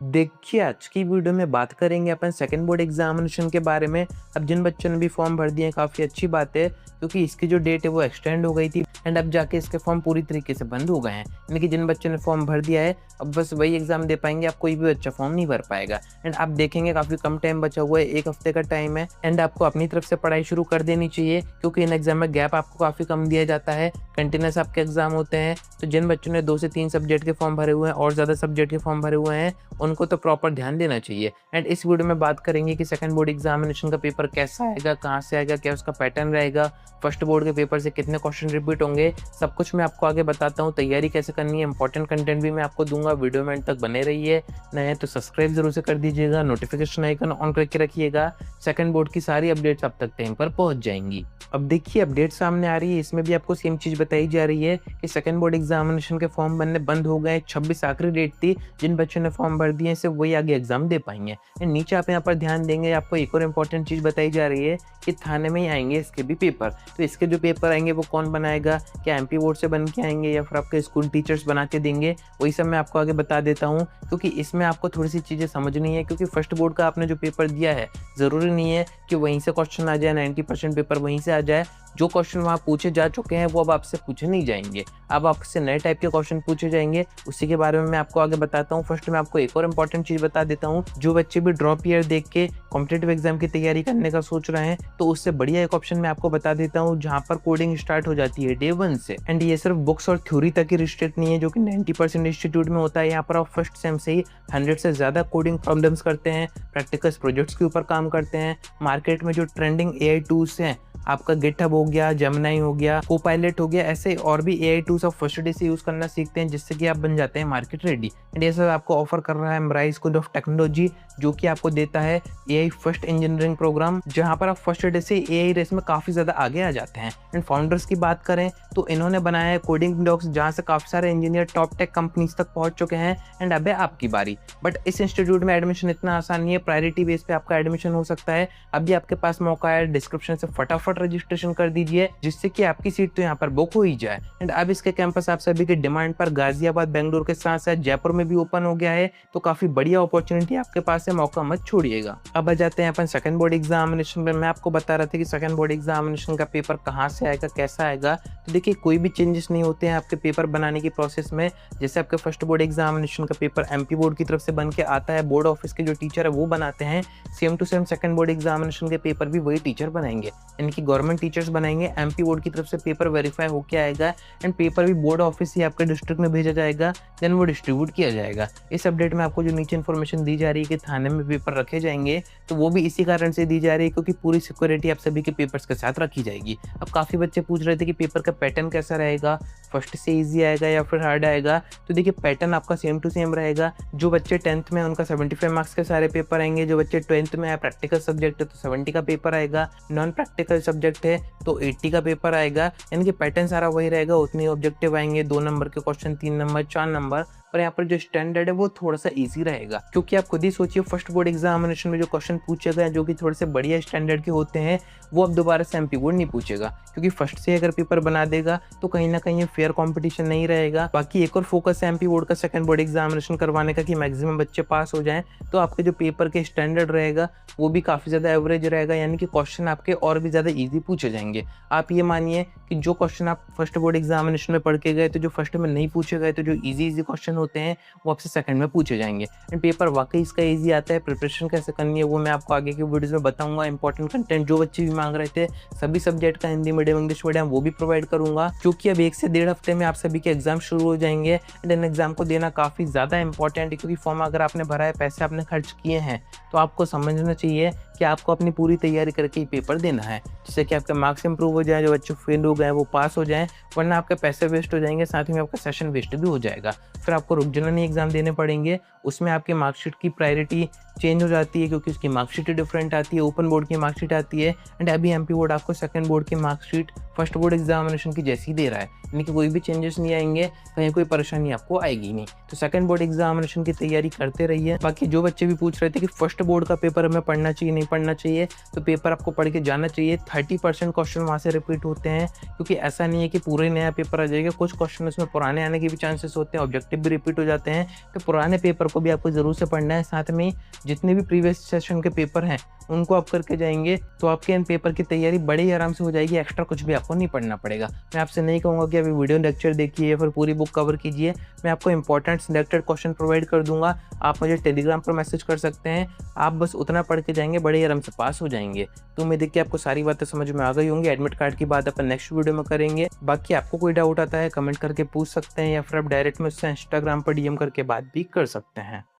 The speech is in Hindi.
देखिए, आज की वीडियो में बात करेंगे अपन सेकंड बोर्ड एग्जामिनेशन के बारे में। अब जिन बच्चों ने भी फॉर्म भर दिए हैं काफ़ी अच्छी बात है, क्योंकि इसकी जो डेट है वो एक्सटेंड हो गई थी एंड अब जाके इसके फॉर्म पूरी तरीके से बंद हो गए हैं। यानी कि जिन बच्चों ने फॉर्म भर दिया है अब बस वही एग्जाम दे पाएंगे, अब कोई भी बच्चा फॉर्म नहीं भर पाएगा। एंड आप देखेंगे काफ़ी कम टाइम बचा हुआ है, 1 हफ्ते का टाइम है एंड आपको अपनी तरफ से पढ़ाई शुरू कर देनी चाहिए, क्योंकि इन एग्जाम में गैप आपको काफ़ी कम दिया जाता है। कंटिन्यूस आपके एग्जाम होते हैं, तो जिन बच्चों ने 2 से 3 सब्जेक्ट के फॉर्म भरे हुए हैं और ज़्यादा सब्जेक्ट के फॉर्म भरे हुए हैं उनको तो प्रॉपर ध्यान देना चाहिए। एंड इस वीडियो में बात करेंगे कि सेकंड बोर्ड एग्जामिनेशन का पेपर कैसा आएगा, कहाँ से आएगा, क्या उसका पैटर्न रहेगा, फर्स्ट बोर्ड के पेपर से कितने क्वेश्चन रिपीट होंगे, सब कुछ मैं आपको आगे बताता हूँ। तैयारी कैसे करनी है, इंपॉर्टेंट कंटेंट भी मैं आपको दूंगा। वीडियो में एंड तक बने रहिए। नए तो सब्सक्राइब जरूर से कर दीजिएगा, नोटिफिकेशन आइकन ऑन करके रखिएगा। सेकंड बोर्ड की सारी अपडेट्स आप तक टाइम पर पहुंच जाएंगी। अब देखिए अपडेट सामने आ रही है, इसमें भी आपको सेम चीज़ बताई जा रही है कि सेकंड बोर्ड एग्जामिनेशन के फॉर्म बनने बंद हो गए। 26 आखिरी डेट थी, जिन बच्चों ने फॉर्म भर दिए सिर्फ वही आगे एग्जाम दे पाएंगे। एंड नीचे आप यहाँ पर ध्यान देंगे, आपको एक और इम्पॉर्टेंट चीज़ बताई जा रही है कि थाने में ही आएंगे इसके भी पेपर। तो इसके जो पेपर आएंगे वो कौन बनाएगा, क्या एमपी बोर्ड से बन के आएंगे या फिर आपके स्कूल टीचर्स बना के देंगे, वही सब मैं आपको आगे बता देता हूँ। क्योंकि इसमें आपको थोड़ी सी चीज़ें समझनी है, क्योंकि फर्स्ट बोर्ड का आपने जो पेपर दिया है ज़रूरी नहीं है कि वहीं से क्वेश्चन आ जाए, 90% पेपर वहीं से आ जाए। जो क्वेश्चन वहाँ पूछे जा चुके हैं वो अब आपसे पूछे नहीं जाएंगे, अब आपसे नए टाइप के क्वेश्चन पूछे जाएंगे। उसी के बारे में मैं आपको आगे बताता हूँ। फर्स्ट मैं आपको एक और इम्पॉर्टेंट चीज़ बता देता हूँ, जो बच्चे भी ड्रॉप ईयर देख के कॉम्पिटेटिव एग्जाम की तैयारी करने का सोच रहे हैं तो उससे बढ़िया एक ऑप्शन मैं आपको बता देता हूँ, जहाँ पर कोडिंग स्टार्ट हो जाती है डे 1 से। एंड ये सिर्फ बुक्स और थ्योरी तक ही रिस्ट्रिक्ट नहीं है, जो कि 90% इंस्टीट्यूट में होता है। यहाँ पर आप फर्स्ट सेम से ही 100 से ज़्यादा कोडिंग प्रॉब्लम्स करते हैं, प्रैक्टिकल्स प्रोजेक्ट्स के ऊपर काम करते हैं। मार्केट में जो ट्रेंडिंग AI टूल्स हैं, आपका गिटहब हो गया, जेमिनी हो गया, कोपायलट हो गया, ऐसे और भी AI टूल्स आप फर्स्ट डे से यूज करना सीखते हैं, जिससे कि आप बन जाते हैं मार्केट रेडी। एंड ये सब आपको ऑफर कर रहा है एमराइज स्कूल ऑफ टेक्नोलॉजी, जो कि आपको देता है AI फर्स्ट इंजीनियरिंग प्रोग्राम, जहां पर आप फर्स्ट डे से AI रेस में काफी ज्यादा आगे आ जाते हैं। एंड फाउंडर्स की बात करें तो इन्होंने बनाया है कोडिंग ब्लॉक्स, जहां से काफी सारे इंजीनियर टॉप टेक कंपनीज तक पहुंच चुके हैं। एंड अब है आपकी बारी। बट इस इंस्टीट्यूट में एडमिशन इतना आसान नहीं है, प्रायोरिटी बेस पे आपका एडमिशन हो सकता है। अभी आपके पास मौका है, डिस्क्रिप्शन से फटाफट रजिस्ट्रेशन कर दीजिए, जिससे कि आपकी सीट तो यहाँ पर बुक हो ही जाए। एंड अब इसके कैंपस आप सभी के डिमांड पर गाजियाबाद, बेंगलुरु के साथ साथ जयपुर में भी ओपन हो गया है, तो काफी बढ़िया अपॉर्चुनिटी आपके पास है, मौका मत छोड़िएगा। अब आ जाते हैं अपन सेकंड बोर्ड एग्जामिनेशन में। मैं आपको बता रहा था कि सेकंड बोर्ड एग्जामिनेशन का पेपर कहाँ से आएगा, कैसा आएगा। तो देखिए कोई भी चेंजेस नहीं होते हैं आपके पेपर बनाने की प्रोसेस में। जैसे आपके फर्स्ट बोर्ड एग्जामिनेशन का पेपर एमपी बोर्ड की तरफ से बन के आता है, बोर्ड ऑफिस के जो टीचर है वो बनाते हैं, same to same second board examination के पेपर भी वही टीचर बनाएंगे, यानी कि गवर्नमेंट टीचर्स बनाएंगे। एमपी बोर्ड की तरफ से पेपर वेरीफाई होके आएगा एंड पेपर भी बोर्ड ऑफिस से आपके डिस्ट्रिक्ट में भेजा जाएगा, देन वो डिस्ट्रीब्यूट किया जाएगा। इस अपडेट में आपको जो नीचे इन्फॉर्मेशन दी जा रही है कि थाने में पेपर रखे जाएंगे, तो वो भी इसी कारण से दी जा रही है क्योंकि पूरी सिक्योरिटी आप सभी के पेपर्स के साथ रखी जाएगी। अब काफ़ी बच्चे पूछ रहे थे कि पेपर का पैटर्न कैसा रहेगा, फर्स्ट से ईजी आएगा या फिर हार्ड आएगा। तो देखिए पैटर्न आपका सेम टू सेम रहेगा। जो बच्चे 10th में उनका 75 मार्क्स के सारे पेपर आएंगे, जो बच्चे 12th में है प्रैक्टिकल सब्जेक्ट है तो 70 का पेपर आएगा, नॉन प्रैक्टिकल सब्जेक्ट है तो 80 का पेपर आएगा। यानी कि पैटर्न सारा वही रहेगा, उतने ऑब्जेक्टिव आएंगे, 2 नंबर के क्वेश्चन, 3 नंबर, 4 नंबर। पर यहाँ पर जो स्टैंडर्ड है वो थोड़ा सा इजी रहेगा, क्योंकि आप खुद ही सोचिए फर्स्ट बोर्ड एग्जामिनेशन में जो क्वेश्चन पूछे गए जो कि थोड़े से बढ़िया स्टैंडर्ड के होते हैं, वो अब दोबारा से एमपी बोर्ड नहीं पूछेगा, क्योंकि फर्स्ट से अगर पेपर बना देगा तो कहीं ना कहीं ये फेयर कंपटीशन नहीं रहेगा। बाकी एक और फोकस है एमपी बोर्ड का सेकंड बोर्ड एग्जामिनेशन करवाने का कि मैक्सिमम बच्चे पास हो जाएं, तो आपके जो पेपर के स्टैंडर्ड रहेगा वो भी काफ़ी ज़्यादा एवरेज रहेगा, यानी कि क्वेश्चन आपके और भी ज़्यादा ईजी पूछे जाएंगे। आप ये मानिए कि जो क्वेश्चन आप फर्स्ट बोर्ड एग्जामिनेशन में पढ़ के गए तो जो फर्स्ट में नहीं पूछे गए, तो जो ईजी क्वेश्चन होते हैं वो आपसे सेकंड में पूछे जाएंगे। एंड पेपर वाकई इसका इजी आता है। प्रिपरेशन कैसे करनी है वो मैं आपको आगे की वीडियोस में बताऊंगा। इंपॉर्टेंट कंटेंट जो बच्चे भी मांग रहे थे, सभी सब्जेक्ट का हिंदी मीडियम, इंग्लिश मीडियम, वो भी प्रोवाइड करूंगा, क्योंकि अब 1 से 1.5 हफ्ते में आप सभी के एग्जाम शुरू हो जाएंगे। एंड इन एग्जाम को देना काफ़ी ज़्यादा इंपॉर्टेंट है, क्योंकि फॉर्म अगर आपने भरा है, पैसे आपने खर्च किए हैं, तो आपको समझना चाहिए कि आपको अपनी पूरी तैयारी करके ही पेपर देना है, जिससे कि आपके मार्क्स इंप्रूव हो जाए, जो बच्चे फेल हो गए वो पास हो जाएं, वरना आपके पैसे वेस्ट हो जाएंगे, साथ ही में आपका सेशन वेस्ट भी हो जाएगा। फिर आपको रुकजननी एग्जाम देने पड़ेंगे, उसमें आपकी मार्कशीट की प्रायोरिटी चेंज हो जाती है, क्योंकि उसकी मार्कशीट डिफरेंट आती है, ओपन बोर्ड की मार्कशीट आती है। एंड अभी एमपी बोर्ड आपको सेकंड बोर्ड की मार्कशीट फर्स्ट बोर्ड एग्जामिनेशन की जैसी दे रहा है, यानी कि कोई भी चेंजेस नहीं आएंगे, कहीं कोई परेशानी आपको आएगी नहीं। तो सेकंड बोर्ड एग्जामिनेशन की तैयारी करते रहिए। बाकी जो बच्चे भी पूछ रहे थे कि फर्स्ट बोर्ड का पेपर हमें पढ़ना चाहिए नहीं पढ़ना चाहिए, तो पेपर आपको पढ़ के जाना चाहिए। 30% क्वेश्चन वहाँ से रिपीट होते हैं, क्योंकि ऐसा नहीं है कि पूरे नया पेपर आ जाएगा, कुछ क्वेश्चन उसमें पुराने आने के भी चांसेस होते हैं, ऑब्जेक्टिव भी रिपीट हो जाते हैं। तो पुराने पेपर को भी आपको ज़रूर से पढ़ना है। साथ में जितने भी प्रीवियस सेशन के पेपर हैं उनको आप करके जाएंगे तो आपके इन पेपर की तैयारी बड़े ही आराम से हो जाएगी, एक्स्ट्रा कुछ भी आपको नहीं पढ़ना पड़ेगा। मैं आपसे नहीं कहूँगा कि अभी वीडियो लेक्चर देखिए या फिर पूरी बुक कवर कीजिए, मैं आपको इंपॉर्टेंट सिलेक्टेड क्वेश्चन प्रोवाइड कर दूंगा। आप मुझे टेलीग्राम पर मैसेज कर सकते हैं, आप बस उतना पढ़ के जाएंगे, बड़े ही आराम से पास हो जाएंगे। तो उम्मीद है कि आपको सारी बातें समझ में आ गई होंगी। एडमिट कार्ड की बात अपन नेक्स्ट वीडियो में करेंगे। बाकी आपको कोई डाउट आता है कमेंट करके पूछ सकते हैं, या फिर आप डायरेक्ट मुझसे इंस्टाग्राम पर डीएम करके बात भी कर सकते हैं।